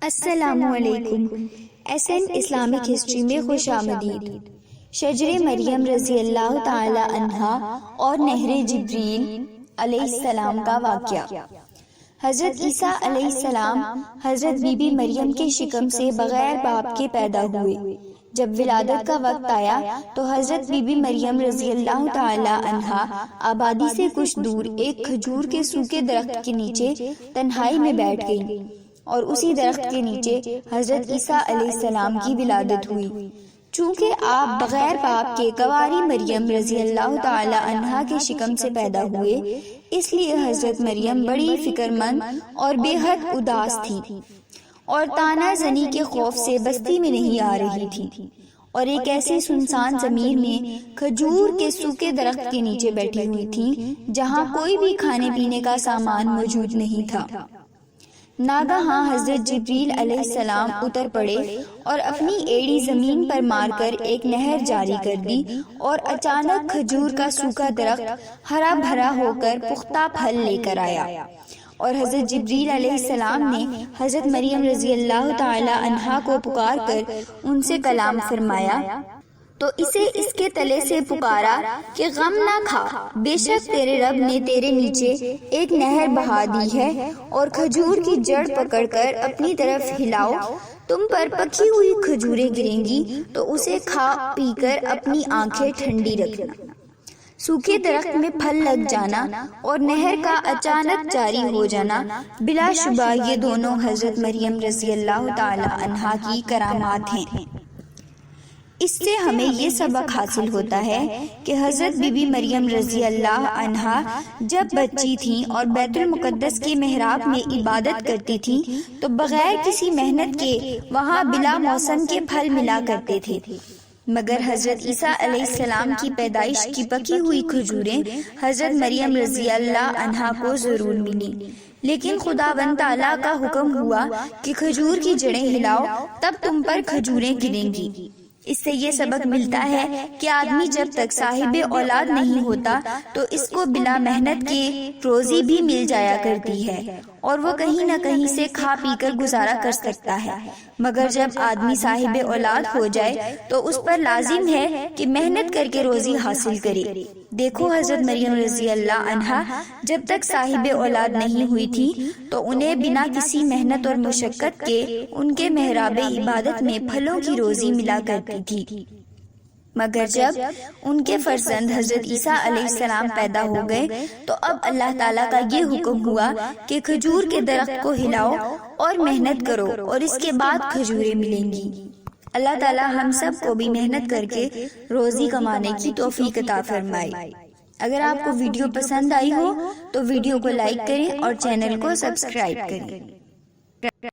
السلام علیکم۔ SN Islamic history میں خوش آمدید۔ شجر مریم رضی اللہ تعالی عنہا اور نہر جبریل علیہ السلام کا واقعہ۔ حضرت عیسیٰ علیہ السلام حضرت بی بی مریم کے شکم سے بغیر باپ کے پیدا ہوئے۔ جب ولادت کا وقت آیا تو حضرت بی بی مریم رضی اللہ تعالی عنہا آبادی سے کچھ دور ایک کھجور کے سوکھے درخت کے نیچے تنہائی میں بیٹھ گئی، اور اسی درخت کے نیچے حضرت عیسیٰ علیہ السلام کی ولادت ہوئی۔ چونکہ آپ بغیر باپ کے کنواری مریم رضی اللہ تعالی عنہا کے شکم سے پیدا ہوئے، اس لیے حضرت مریم بڑی فکر مند اور بے حد اداس تھی، اور تانا زنی کے خوف سے بستی میں نہیں آ رہی تھی، اور ایک ایسی سنسان زمین میں کھجور کے سوکھے درخت کے نیچے بیٹھی ہوئی تھی جہاں کوئی بھی کھانے پینے کا سامان موجود نہیں تھا۔ ناگہاں حضرت جبریل علیہ السلام اتر پڑے اور اپنی ایڑی زمین پر مار کر ایک نہر جاری کر دی، اور اچانک کھجور کا سوکھا درخت ہرا بھرا ہو کر پختہ پھل لے کر آیا، اور حضرت جبریل علیہ السلام نے حضرت مریم رضی اللہ تعالی عنہا کو پکار کر ان سے کلام فرمایا تو اسے اس کے تلے سے پکارا کہ غم نہ کھا، بے شک تیرے رب نے تیرے نیچے ایک نہر بہا دی ہے، اور کھجور کی جڑ پکڑ کر اپنی طرف ہلاؤ، تم پر پکی ہوئی کھجوریں گریں گی تو اسے کھا پی کر اپنی آنکھیں ٹھنڈی رکھنا۔ سوکھے درخت میں پھل لگ جانا اور نہر کا اچانک جاری ہو جانا بلا شبہ یہ دونوں حضرت مریم رضی اللہ تعالی عنہا کی کرامات ہیں۔ اس سے ہمیں یہ سبق حاصل ہوتا ہے کہ حضرت بی بی مریم رضی اللہ عنہا جب بچی تھیں اور بیت المقدس کے محراب میں عبادت کرتی تھیں تو بغیر کسی محنت کے وہاں بلا موسم کے پھل ملا کرتے تھے، مگر حضرت عیسیٰ علیہ السلام کی پیدائش کی پکی ہوئی کھجوریں حضرت مریم رضی اللہ عنہا کو ضرور ملی، لیکن خداوند تعالیٰ کا حکم ہوا کہ کھجور کی جڑیں ہلاؤ تب تم پر کھجوریں گریں گی۔ اس سے یہ سبق ملتا ہے کہ آدمی جب تک صاحب اولاد نہیں ہوتا تو اس کو بلا محنت کے روزی بھی مل جایا کرتی ہے، اور وہ کہیں نہ کہیں سے کھا پی کر گزارا کر سکتا ہے، مگر جب آدمی صاحب اولاد ہو جائے تو اس پر لازم ہے کہ محنت کر کے روزی حاصل کرے۔ دیکھو حضرت مریم رضی اللہ عنہا جب تک صاحب اولاد نہیں ہوئی تھی تو انہیں بنا کسی محنت اور مشقت کے ان کے محراب عبادت میں پھلوں کی روزی ملا کرتی تھی، مگر جب ان کے فرزند حضرت عیسیٰ علیہ السلام پیدا ہو گئے تو اب اللہ تعالیٰ کا یہ حکم ہوا کہ کھجور کے درخت کو ہلاؤ اور محنت کرو، اور اس کے بعد کھجوریں ملیں گی۔ اللہ تعالیٰ ہم سب کو بھی محنت کر کے روزی کمانے کی توفیق عطا فرمائے۔ اگر آپ کو ویڈیو پسند آئی ہو تو ویڈیو کو لائک کریں اور چینل کو سبسکرائب کریں۔